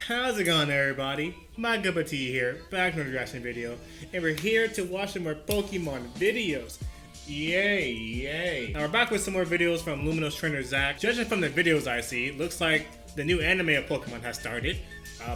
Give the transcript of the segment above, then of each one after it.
How's it going, everybody? MyCupOfTea here, back with another reaction video, and we're here to watch some more Pokemon videos. Yay! Now we're back with some more videos from Lumiose Trainer Zac. Judging from the videos I see, it looks like the new anime of Pokemon has started.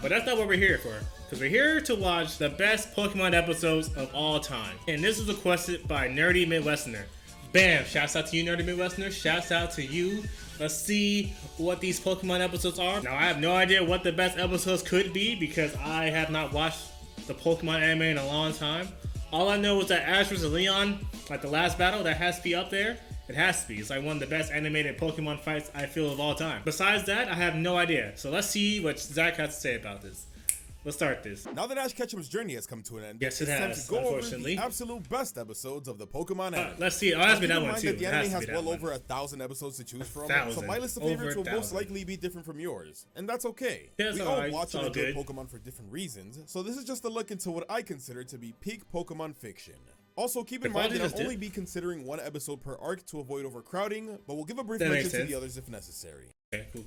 But that's not what we're here for, because we're here to watch the best Pokemon episodes of all time. And this is requested by Nerdy Midwesterner. Bam! Shouts out to you, Nerdy Midwesterner. Shouts out to you. Let's see what these Pokemon episodes are. Now, I have no idea what the best episodes could be because I have not watched the Pokemon anime in a long time. All I know is that Ash vs. Leon, like the last battle, that has to be up there. It has to be. It's like one of the best animated Pokemon fights I feel of all time. Besides that, I have no idea. So let's see what Zac has to say about this. Let's start this. Now that Ash Ketchum's journey has come to an end, yes, it it's has, time to go unfortunately. over the absolute best episodes of the Pokemon anime. Let's see. Oh, that's me that one too. The anime has well over 1,000 episodes to choose from, so my list of favorites will most likely be different from yours, and that's okay. Yeah, we all watch and enjoy Pokemon for different reasons, so this is just a look into what I consider to be peak Pokemon fiction. Also, keep in mind that I'll only be considering one episode per arc to avoid overcrowding, but we'll give a brief mention to the others if necessary. Okay, cool.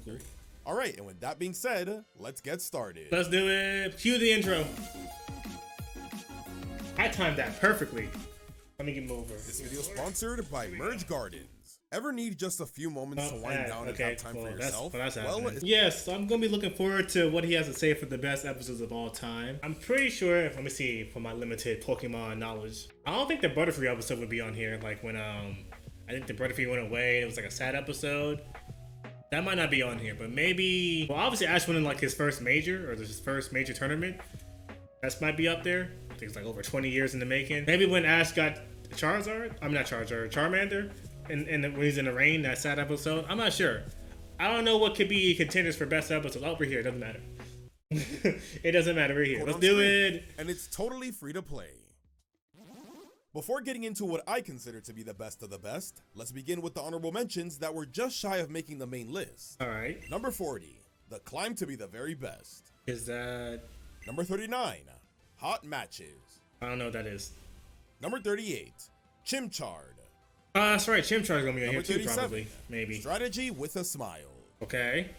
Alright, and with that being said, let's get started. Let's do it. Cue the intro. I timed that perfectly. Let me get over. This video is sponsored by Merge Gardens. Ever need just a few moments to wind down and have time for yourself? Yes, I'm going to be looking forward to what he has to say for the best episodes of all time. I'm pretty sure, let me see, for my limited Pokemon knowledge, I don't think the Butterfree episode would be on here, like when I think the Butterfree went away, it was like a sad episode. That might not be on here, but maybe, well, obviously Ash winning like his first major, or his first major tournament. That might be up there. I think it's like over 20 years in the making. Maybe when Ash got Charmander, and when he's in the rain, that sad episode. I'm not sure. I don't know what could be contenders for best episodes. Over here, it doesn't matter. It doesn't matter, we're here. Let's do it. And it's totally free to play. Before getting into what I consider to be the best of the best, let's begin with the honorable mentions that were just shy of making the main list. Alright. Number 40, The Climb to be the Very Best. Is that... Number 39, Hot Matches. I don't know what that is. Number 38, Chimchard. That's right, Chimchard's gonna be on here too, probably. Maybe. Strategy with a Smile. Okay.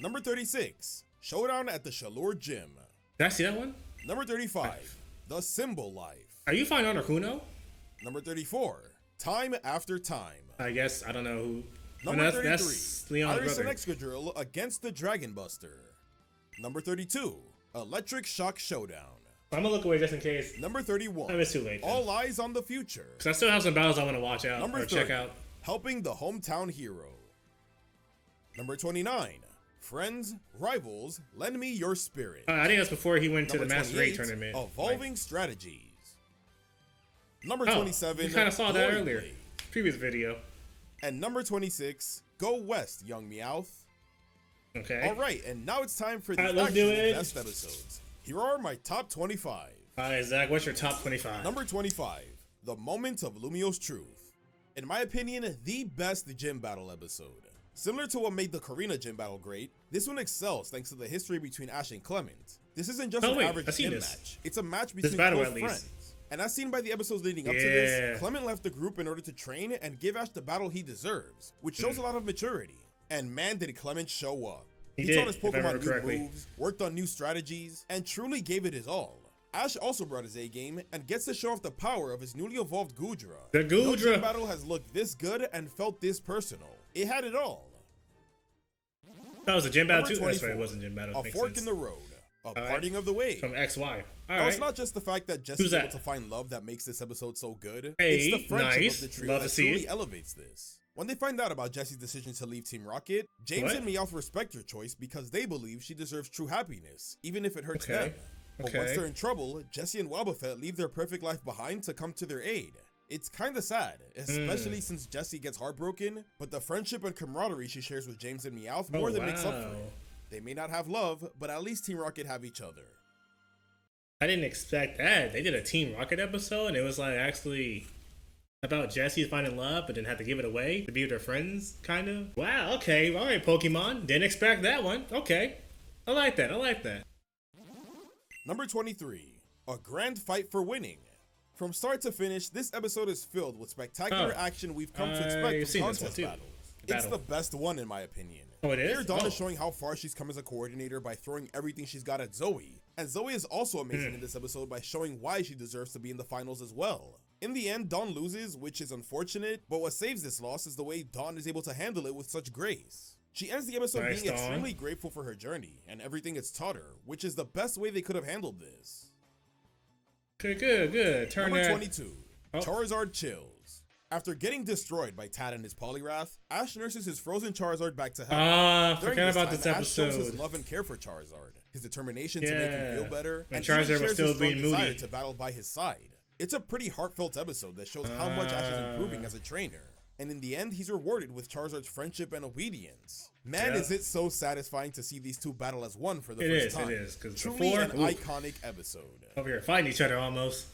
Number 36, Showdown at the Shalure Gym. Did I see that one? Number 35, The Symbol Life. Are you fine on Arcuno? Number 34, Time After Time. I guess, I don't know who. Number 33, that's Leon's Iris brother. and Excadrill against the Dragon Buster. Number 32, Electric Shock Showdown. I'm gonna look away just in case. Number 31, it's too late. All Eyes on the Future. Because I still have some battles I want to watch out Number or 30, check out. Helping the Hometown Hero. Number 29, Friends, Rivals, Lend Me Your Spirit. I think that's before he went to the Master Raid 28, tournament. Evolving Strategies. Number 27, you kind of saw that Glory earlier. Blade. Previous video. And number 26, Go West, Young Meowth. Okay. Alright, and now it's time for the let's do actual it. best episodes. Here are my top 25. Alright, Zach, what's your top 25? Number 25, The Moment of Lumiose Truth. In my opinion, the best gym battle episode. Similar to what made the Karina gym battle great, this one excels thanks to the history between Ash and Clement. This isn't just an average gym match. It's a match between close friends. And as seen by the episodes leading up to this, Clement left the group in order to train and give Ash the battle he deserves, which shows a lot of maturity. And man, did Clement show up. He taught his Pokemon new moves, worked on new strategies, and truly gave it his all. Ash also brought his A game and gets to show off the power of his newly evolved Goodra. The Goodra! No gym battle has looked this good and felt this personal. It had it all. That was a gym battle too? That's right, it wasn't gym battle. A fork in the road. A parting of the ways. From XY. Now, it's not just the fact that Jesse's able to find love that makes this episode so good. It's the friendship of the trio that truly elevates this. When they find out about Jesse's decision to leave Team Rocket, James and Meowth respect her choice because they believe she deserves true happiness, even if it hurts them. But once they're in trouble, Jessie and Wobbuffet leave their perfect life behind to come to their aid. It's kinda sad, especially since Jessie gets heartbroken, but the friendship and camaraderie she shares with James and Meowth more than makes up for it. They may not have love, but at least Team Rocket have each other. I didn't expect that. They did a Team Rocket episode and it was like actually about Jessie finding love but then had to give it away to be with her friends, kind of. Wow, okay, alright Pokemon. Didn't expect that one. Okay. I like that, I like that. Number 23, A Grand Fight for Winning. From start to finish, this episode is filled with spectacular action we've come to expect from contest battles. It's the best one in my opinion. Oh, it is? Here Dawn is showing how far she's come as a coordinator by throwing everything she's got at Zoe. And Zoe is also amazing in this episode by showing why she deserves to be in the finals as well. In the end, Dawn loses, which is unfortunate, but what saves this loss is the way Dawn is able to handle it with such grace. She ends the episode being extremely grateful for her journey and everything it's taught her, which is the best way they could have handled this. Okay, good. Number 22, Charizard chills. After getting destroyed by Tad and his Poliwrath, Ash nurses his frozen Charizard back to health. Forgot about this episode. Ash shows his love and care for Charizard, his determination to make him feel better, and Charizard was still being moody to battle by his side. It's a pretty heartfelt episode that shows how much Ash is improving as a trainer. And in the end, he's rewarded with Charizard's friendship and obedience. Man, is it so satisfying to see these two battle as one for the first time. It is, because truly an iconic episode. Over here fighting each other almost.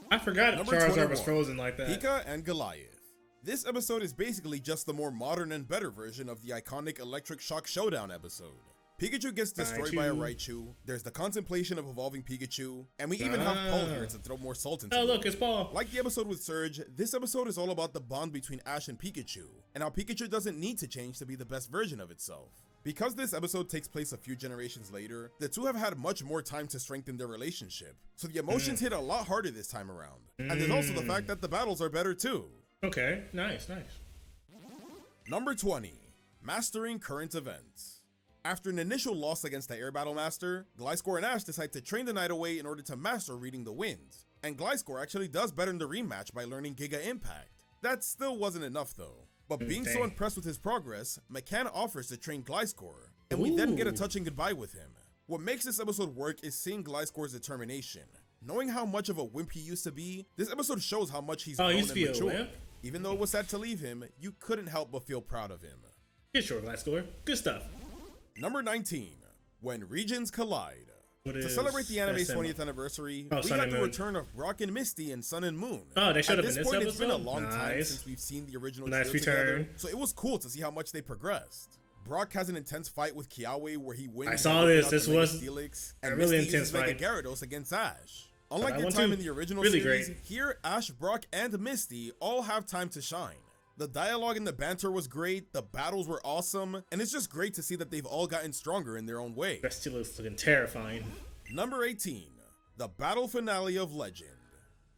I forgot Charizard was frozen like that. Pika and Goliath. This episode is basically just the more modern and better version of the iconic Electric Shock Showdown episode. Pikachu gets destroyed by a Raichu, there's the contemplation of evolving Pikachu, and we even have Paul here to throw more salt into it. Oh look, it's Paul. Like the episode with Surge, this episode is all about the bond between Ash and Pikachu, and how Pikachu doesn't need to change to be the best version of itself. Because this episode takes place a few generations later, the two have had much more time to strengthen their relationship, so the emotions hit a lot harder this time around. And there's also the fact that the battles are better too. Okay, nice. Number 20, Mastering Current Events. After an initial loss against the Air Battle Master, Gliscor and Ash decide to train the night away in order to master reading the winds. And Gliscor actually does better in the rematch by learning Giga Impact. That still wasn't enough though. But being so impressed with his progress, McCann offers to train Gliscor, and we then get a touching goodbye with him. What makes this episode work is seeing Gliscor's determination. Knowing how much of a wimp he used to be, this episode shows how much he's grown and matured. Even though it was sad to leave him, you couldn't help but feel proud of him. Yeah, sure, Gliscor. Good stuff. Number 19, When Regions Collide. To celebrate the anime's 20th anniversary, we got the return of Brock and Misty in Sun and Moon. Oh, they showed up in this episode? It's been a long time since we've seen the original trio together, so it was cool to see how much they progressed. Brock has an intense fight with Kiawe where he wins. I saw this. This was a really intense fight. Mega Gyarados against Ash. Unlike their time in the original series, here Ash, Brock, and Misty all have time to shine. The dialogue and the banter was great, the battles were awesome, and it's just great to see that they've all gotten stronger in their own way. That still looks looking terrifying. Number 18, the battle finale of Legend.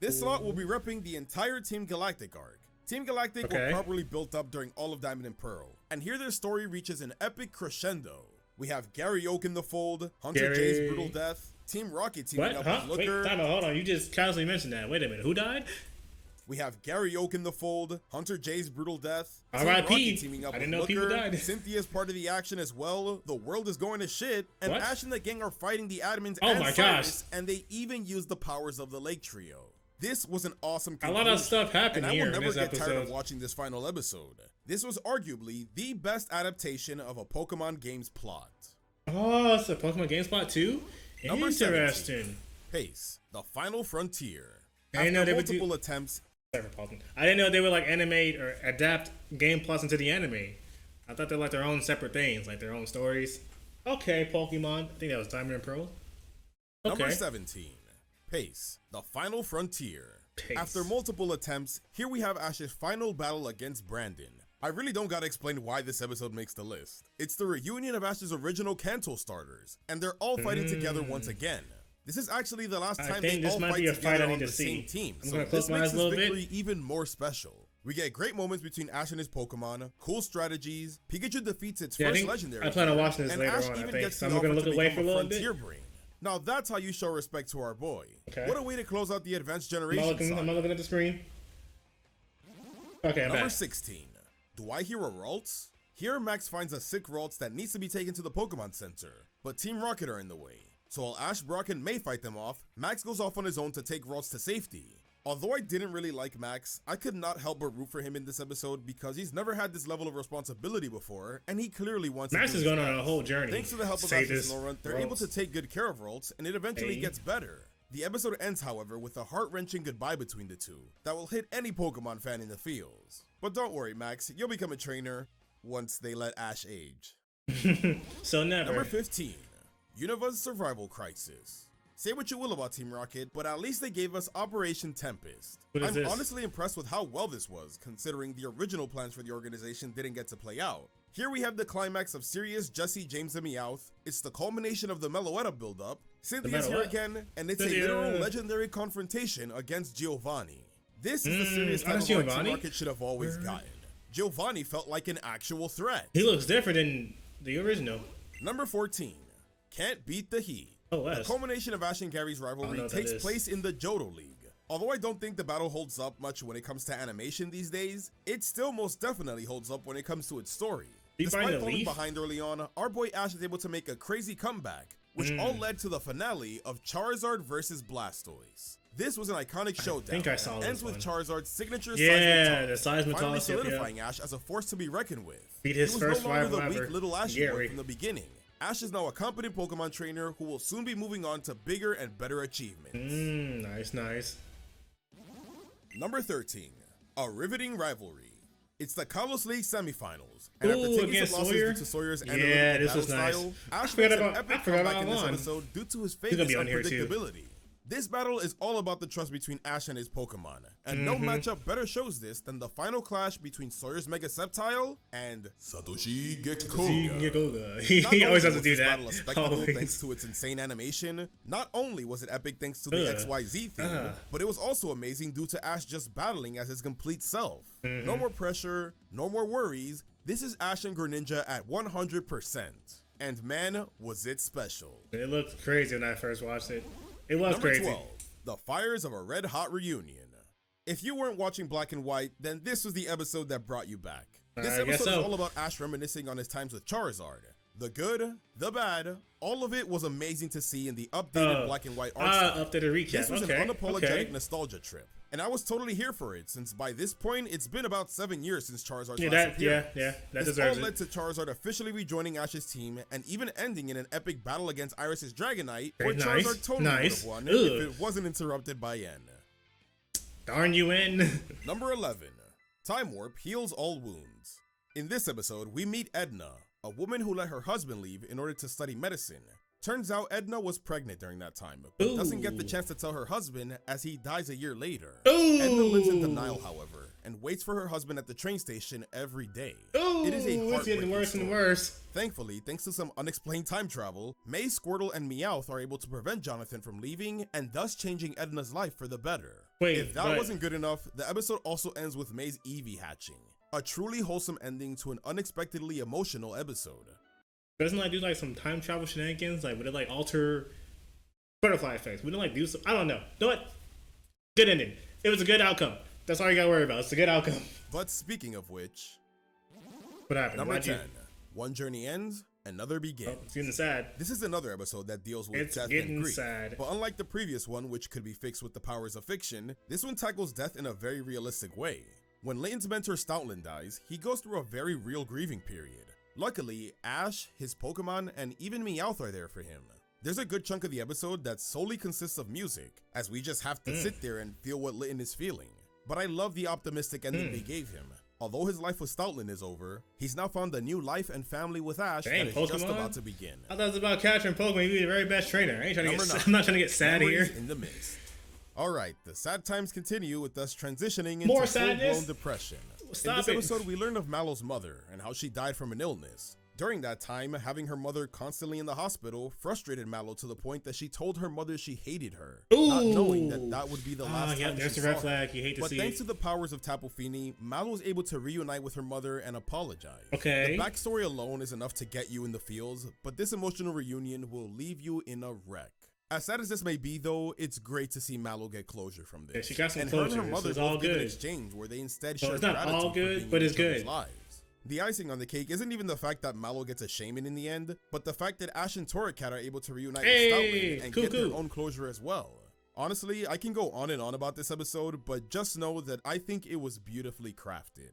This slot will be repping the entire Team Galactic arc. Team Galactic were properly built up during all of Diamond and Pearl, and here their story reaches an epic crescendo. We have Gary Oak in the fold, Hunter J's brutal death, Team Rocket teaming up with Looker. Wait, hold on, you just casually mentioned that. Wait a minute, who died? We have Gary Oak in the fold, Hunter J's brutal death, R.I.P. teaming up I with didn't know people Looker, died. Cynthia's part of the action as well, the world is going to shit, and Ash and the gang are fighting the admins and Cyrus, and they even use the powers of the Lake Trio. This was an awesome conclusion. A lot of stuff happened here and I will never get tired of watching this final episode. This was arguably the best adaptation of a Pokemon game's plot. Oh, it's a Pokemon games plot too? Number Interesting. 17, Pace, the final frontier. I didn't know they would do multiple attempts. I didn't know they would like animate or adapt game plots into the anime. I thought they're like their own separate things, like their own stories. Okay, Pokemon. I think that was Diamond and Pearl. Okay. Number 17, Pace, the final frontier. Pace. After multiple attempts, here we have Ash's final battle against Brandon. I really don't gotta explain why this episode makes the list. It's the reunion of Ash's original Kanto starters, and they're all fighting together once again. This is actually the last time they all fight together on the same team, so this makes this victory even more special. We get great moments between Ash and his Pokemon, cool strategies, Pikachu defeats its first legendary, I plan on watching this later Ash on, even I think. gets So the I'm gonna offer look to away become for a a little bit. Frontier Brain. Now that's how you show respect to our boy. Okay. What a way to close out the Advanced Generation. I'm looking at the screen. Okay, I'm Number back. 16. Do I hear a Ralts? Here Max finds a sick Ralts that needs to be taken to the Pokemon Center, but Team Rocket are in the way. So while Ash, Brock, and May fight them off, Max goes off on his own to take Ralts to safety. Although I didn't really like Max, I could not help but root for him in this episode because he's never had this level of responsibility before, and he clearly wants to. Max is going on a whole journey. Thanks to the help of Ash and Snorunt, they're able to take good care of Ralts, and it eventually gets better. The episode ends, however, with a heart-wrenching goodbye between the two that will hit any Pokemon fan in the feels. But don't worry, Max, you'll become a trainer once they let Ash age. So never. Number 15, Unova's Survival Crisis. Say what you will about Team Rocket, but at least they gave us Operation Tempest. I'm honestly impressed with how well this was, considering the original plans for the organization didn't get to play out. Here we have the climax of Sirius, Jesse, James, and Meowth. It's the culmination of the Meloetta build-up. Cynthia's here again, and it's a literal legendary confrontation against Giovanni. This is the serious type of Team Rocket should have always gotten. Giovanni felt like an actual threat. He looks different than the original. Number 14, Can't Beat the Heat. The culmination of Ash and Gary's rivalry takes place in the Johto League. Although I don't think the battle holds up much when it comes to animation these days, it still most definitely holds up when it comes to its story. Despite falling behind early on, our boy Ash is able to make a crazy comeback, which all led to the finale of Charizard vs Blastoise. This was an iconic showdown. I think I saw this ends with Charizard's signature Seismitoss, finally solidifying Ash as a force to be reckoned with. Beat his first rival ever. He was no longer the weak little Ash boy from the beginning. Ash is now a competent Pokemon trainer who will soon be moving on to bigger and better achievements. Nice. Number 13, a riveting rivalry. It's the Kalos League semifinals, and after taking some losses due to Sawyer's analytical battle style, Ash makes an epic comeback in this episode due to his famous unpredictability. This battle is all about the trust between Ash and his Pokemon, and no matchup better shows this than the final clash between Sawyer's Mega Sceptile and Satoshi Gekkoga. He always has to do that. Battle a spectacle thanks to its insane animation. Not only was it epic thanks to the XYZ theme, but it was also amazing due to Ash just battling as his complete self. No more pressure, no more worries. This is Ash and Greninja at 100%. And man, was it special. It looked crazy when I first watched it. It was Number crazy. 12, the fires of a red hot reunion. If you weren't watching Black and White, then this was the episode that brought you back. This episode is all about Ash reminiscing on his times with Charizard. The good, the bad, all of it was amazing to see in the updated Black and White art style. Updated recap. This was an unapologetic nostalgia trip, and I was totally here for it, since by this point, it's been about 7 years since Charizard's last appearance. That this all led to Charizard officially rejoining Ash's team, and even ending in an epic battle against Iris's Dragonite, where Charizard totally would have won if it wasn't interrupted by N. Darn you, N. Number 11, Time Warp heals all wounds. In this episode, we meet Edna, a woman who let her husband leave in order to study medicine. Turns out Edna was pregnant during that time, but doesn't get the chance to tell her husband as he dies a year later. Edna lives in denial, however, and waits for her husband at the train station every day. It is a heartbreaking worse and worse. Thankfully, thanks to some unexplained time travel, May, Squirtle, and Meowth are able to prevent Jonathan from leaving and thus changing Edna's life for the better. If that wasn't good enough, the episode also ends with May's Eevee hatching. A truly wholesome ending to an unexpectedly emotional episode. Doesn't like do like some time travel shenanigans? Like would it like alter butterfly effects? Would it like do some? I don't know. Know what? Good ending. It was a good outcome. That's all you gotta worry about. It's a good outcome. But speaking of which, what happened? Number 10. One journey ends, another begins. It's getting sad. This is another episode that deals with death and grief. But unlike the previous one, which could be fixed with the powers of fiction, this one tackles death in a very realistic way. When Layton's mentor Stoutland dies, he goes through a very real grieving period. Luckily, Ash, his Pokemon, and even Meowth are there for him. There's a good chunk of the episode that solely consists of music, as we just have to sit there and feel what Layton is feeling. But I love the optimistic ending they gave him. Although his life with Stoutland is over, he's now found a new life and family with Ash that is just about to begin. I thought it was about capturing Pokemon. You'd be the very best trainer. I'm not trying to get sad here. In the mist. Alright, the sad times continue with us transitioning into full-blown depression. In this episode, we learn of Mallow's mother and how she died from an illness. During that time, having her mother constantly in the hospital frustrated Mallow to the point that she told her mother she hated her, not knowing that that would be the last time there's she a red saw flag. her. You hate to but see thanks it. to the powers of Tapu Fini, Mallow was able to reunite with her mother and apologize. Okay. The backstory alone is enough to get you in the feels, but this emotional reunion will leave you in a wreck. As sad as this may be, though, it's great to see Mallow get closure from this. Yeah, she got some and closure. Her and her mother it's all give an good. exchange where they instead So share it's not gratitude all for good, being but in it's each other's good. lives. The icing on the cake isn't even the fact that Mallow gets a shaman in the end, but the fact that Ash and Torracat are able to reunite with Stoutland and get their own closure as well. Honestly, I can go on and on about this episode, but just know that I think it was beautifully crafted.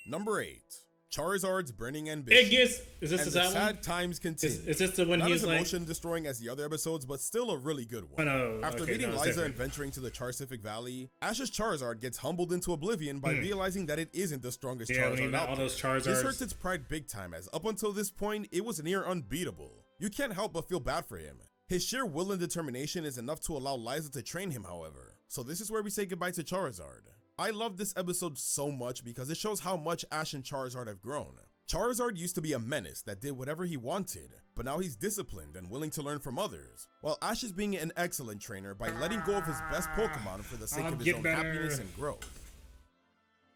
Number 8. Charizard's burning ambition. Is this and the sad times continue. Is this the one Not he's as like emotion destroying as the other episodes, but still a really good one. After meeting Liza and venturing to the Charcific Valley, Ash's Charizard gets humbled into oblivion by realizing that it isn't the strongest Charizard out there. This hurts its pride big time, as up until this point, it was near unbeatable. You can't help but feel bad for him. His sheer will and determination is enough to allow Liza to train him, however. So this is where we say goodbye to Charizard. I love this episode so much because it shows how much Ash and Charizard have grown. Charizard used to be a menace that did whatever he wanted, but now he's disciplined and willing to learn from others, while Ash is being an excellent trainer by letting go of his best Pokemon for the sake of his own happiness and growth.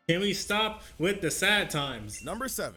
Can we stop with the sad times? Number 7.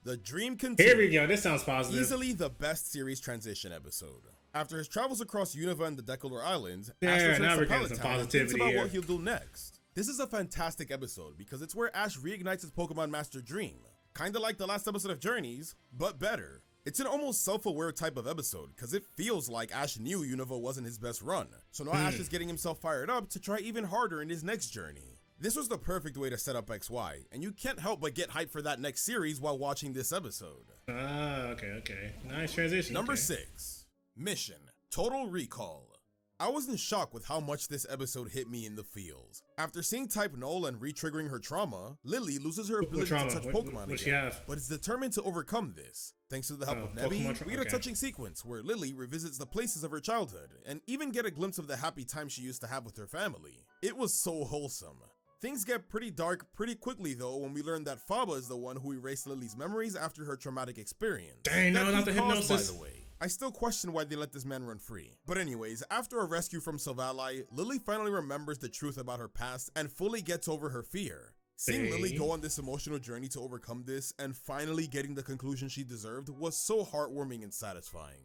The Dream Continues. Here we go, this sounds positive. Easily the best series transition episode. After his travels across Unova and the Decolar Islands, Yeah, Ash returns now to we're getting some Pallet Town and positivity thinks about here. what he'll do next. This is a fantastic episode because it's where Ash reignites his Pokemon Master Dream. Kinda like the last episode of Journeys, but better. It's an almost self-aware type of episode because it feels like Ash knew Unova wasn't his best run. So now Ash is getting himself fired up to try even harder in his next journey. This was the perfect way to set up XY, and you can't help but get hyped for that next series while watching this episode. Okay. Nice transition. Number 6. Mission Total Recall. I was in shock with how much this episode hit me in the feels. After seeing Type Null and re-triggering her trauma, Lily loses her ability to touch Pokemon again, but is determined to overcome this. Thanks to the help of Nebby, we get a touching sequence where Lily revisits the places of her childhood, and even get a glimpse of the happy time she used to have with her family. It was so wholesome. Things get pretty dark pretty quickly though when we learn that Faba is the one who erased Lily's memories after her traumatic experience. Dang, no, not the hypnosis. By the way. I still question why they let this man run free. But anyways, after a rescue from Silvally, Lily finally remembers the truth about her past and fully gets over her fear. Seeing Lily go on this emotional journey to overcome this and finally getting the conclusion she deserved was so heartwarming and satisfying.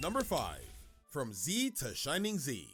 Number 5. From Z to Shining Z.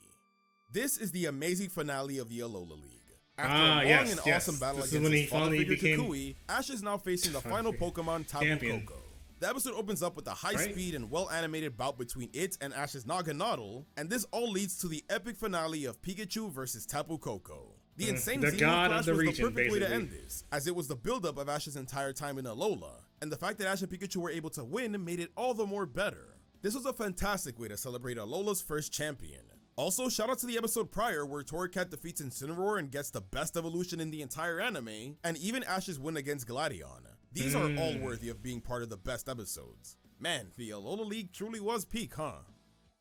This is the amazing finale of the Alola League. After a long and awesome battle against his father figure Kukui, Ash is now facing the final Pokemon, Tapu Koko. The episode opens up with a high-speed and well-animated bout between it and Ash's Naganadel, and this all leads to the epic finale of Pikachu versus Tapu Koko. The insane Xeno Clash was the perfect way to end this, as it was the build-up of Ash's entire time in Alola, and the fact that Ash and Pikachu were able to win made it all the more better. This was a fantastic way to celebrate Alola's first champion. Also, shout out to the episode prior where Torracat defeats Incineroar and gets the best evolution in the entire anime, and even Ash's win against Gladion. These are all worthy of being part of the best episodes. Man, the Alola League truly was peak, huh?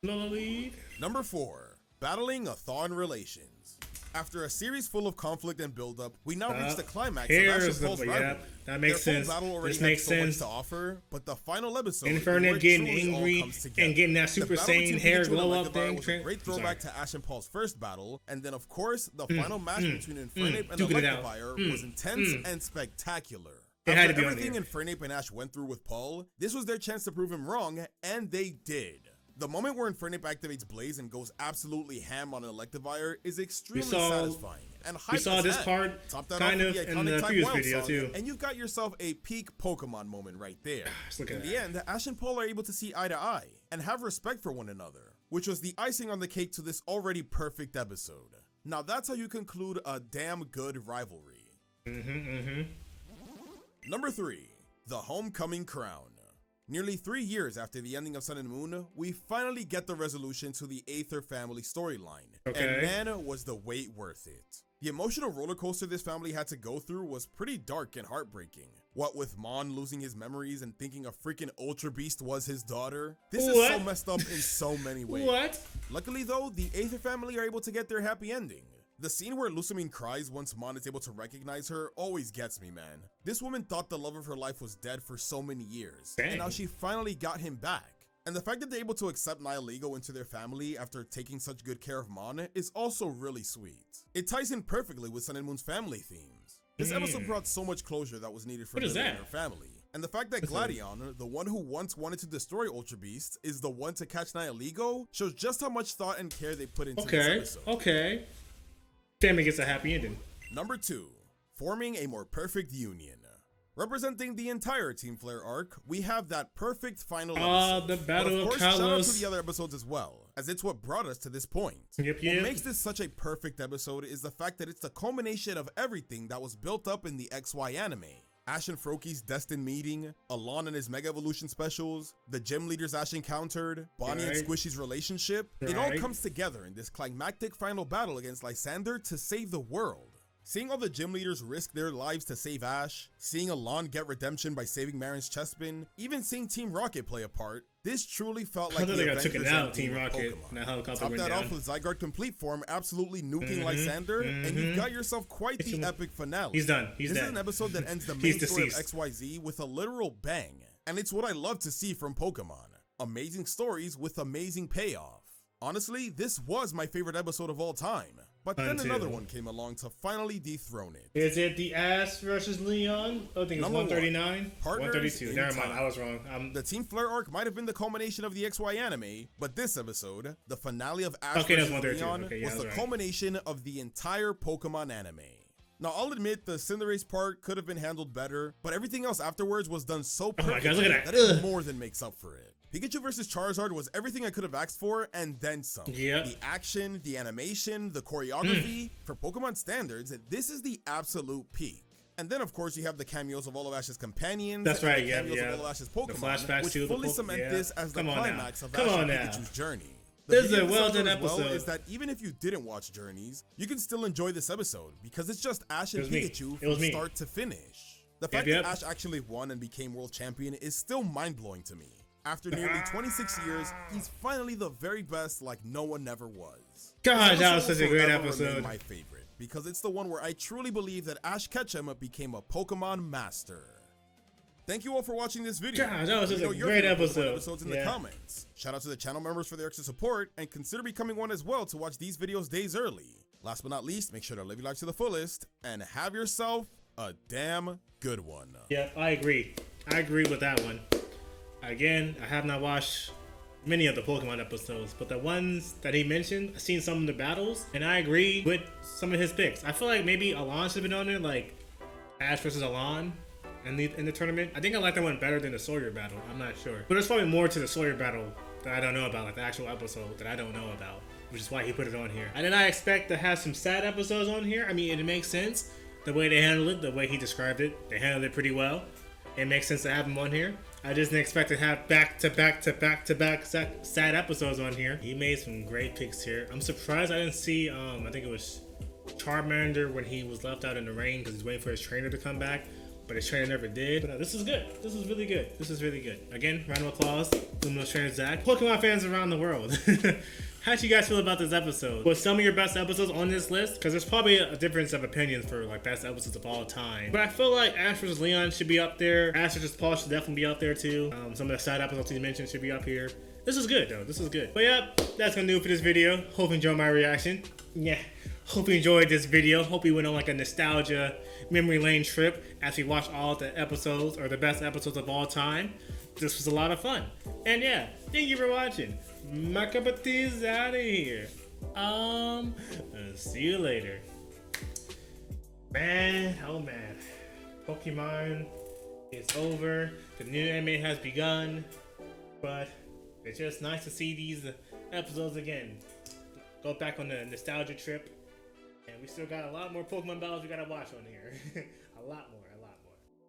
Alola League. Number 4. Battling a Thaw in Relations. After a series full of conflict and build-up, we now reach the climax of Ash and Paul's rivalry. That makes sense. This makes sense. To offer, but the final episode, Infernape getting angry and getting that Super Saiyan hair glow up thing. Was a great throwback to Ash and Paul's first battle, and then of course the final match between Infernape and Electivire was intense and spectacular. After everything Infernape and Ash went through with Paul, this was their chance to prove him wrong, and they did. The moment where Infernape activates Blaze and goes absolutely ham on Electivire is extremely satisfying. And we saw this part kind of in the previous video too. And you've got yourself a peak Pokemon moment right there. In the end, Ash and Paul are able to see eye to eye and have respect for one another, which was the icing on the cake to this already perfect episode. Now that's how you conclude a damn good rivalry. Number 3. The Homecoming Crown. Nearly 3 years after the ending of Sun and Moon, we finally get the resolution to the Aether family storyline. And man, was the wait worth it. The emotional roller coaster this family had to go through was pretty dark and heartbreaking. What with Mon losing his memories and thinking a freaking Ultra Beast was his daughter. This is so messed up in so many ways. Luckily though, the Aether family are able to get their happy ending. The scene where Lusamine cries once Mon is able to recognize her always gets me, man. This woman thought the love of her life was dead for so many years, and now she finally got him back. And the fact that they're able to accept Nihilego into their family after taking such good care of Mon is also really sweet. It ties in perfectly with Sun and Moon's family themes. This episode brought so much closure that was needed for Lily and her family. And the fact that Gladion, the one who once wanted to destroy Ultra Beast, is the one to catch Nihilego shows just how much thought and care they put into this episode. Damn, it gets a happy ending. Number 2. Forming a more perfect union. Representing the entire Team Flare arc, we have that perfect final episode. The Battle of Kalos. Shout out to the other episodes as well, as it's what brought us to this point. What makes this such a perfect episode is the fact that it's the culmination of everything that was built up in the XY anime. Ash and Froakie's destined meeting, Alon and his Mega Evolution specials, the gym leaders Ash encountered, Bonnie and Squishy's relationship, it all comes together in this climactic final battle against Lysander to save the world. Seeing all the gym leaders risk their lives to save Ash, seeing Alon get redemption by saving Marin's chestpin, even seeing Team Rocket play a part, this truly felt like the Avengers out, Team Rocket. Top that off with Zygarde complete form absolutely nuking Lysander, and you've got yourself quite the epic finale. He's done. This is an episode that ends the main story of XYZ with a literal bang, and it's what I love to see from Pokemon. Amazing stories with amazing payoff. Honestly, this was my favorite episode of all time. But then another one came along to finally dethrone it. Is it the Ash versus Leon? I think it's 139? 132. Never mind, I was wrong. The Team Flare arc might have been the culmination of the XY anime, but this episode, the finale of Ash versus Leon, was the culmination of the entire Pokemon anime. Now, I'll admit the Cinderace part could have been handled better, but everything else afterwards was done so perfectly that it more than makes up for it. Pikachu vs. Charizard was everything I could have asked for, and then some. The action, the animation, the choreography. For Pokemon standards, this is the absolute peak. And then, of course, you have the cameos of all of Ash's companions. That's right, cameos of all of Ash's Pokemon, the flashbacks which fully cement this as the climax of Ash and Pikachu's journey. This is a well-done episode. Is that even if you didn't watch Journeys, you can still enjoy this episode, because it's just Ash and Pikachu from start to finish. The fact that Ash actually won and became world champion is still mind-blowing to me. After nearly 26 years, he's finally the very best like no one ever was. God, that was such a great episode. My favorite, because it's the one where I truly believe that Ash Ketchum became a Pokemon master. Thank you all for watching this video. God, that was such a great episode. Episodes in the comments. Shout out to the channel members for their extra support, and consider becoming one as well to watch these videos days early. Last but not least, make sure to live your life to the fullest, and have yourself a damn good one. Yeah, I agree. I agree with that one. Again, I have not watched many of the Pokemon episodes, but the ones that he mentioned, I've seen some of the battles, and I agree with some of his picks. I feel like maybe Alon should have been on there, like Ash versus Alon in the tournament. I think I like that one better than the Sawyer battle. I'm not sure. But there's probably more to the Sawyer battle that I don't know about, like the actual episode that I don't know about, which is why he put it on here. I did not expect to have some sad episodes on here. I mean, it makes sense. The way they handled it, the way he described it, they handled it pretty well. It makes sense to have him on here. I just didn't expect to have back-to-back sad episodes on here. He made some great picks here. I'm surprised I didn't see, I think it was Charmander when he was left out in the rain because he's waiting for his trainer to come back, but his trainer never did. But this is good. This is really good. This is really good. Again, round of applause, Lumiose Trainer Zac. Pokemon fans around the world. How do you guys feel about this episode? Was some of your best episodes on this list? Because there's probably a difference of opinions for like best episodes of all time. But I feel like Ash vs. Leon should be up there. Ash vs. Paul should definitely be up there too. Some of the side episodes you mentioned should be up here. This is good though. This is good. But yeah, that's gonna do it for this video. Hope you enjoyed my reaction. Yeah. Hope you enjoyed this video. Hope you went on like a nostalgia memory lane trip as we watched all the episodes or the best episodes of all time. This was a lot of fun. And yeah, thank you for watching. MyCupOfTea is out of here. See you later. Man, oh man. Pokemon is over. The new anime has begun. But it's just nice to see these episodes again. Go back on the nostalgia trip. And we still got a lot more Pokemon battles we gotta watch on here. a lot more.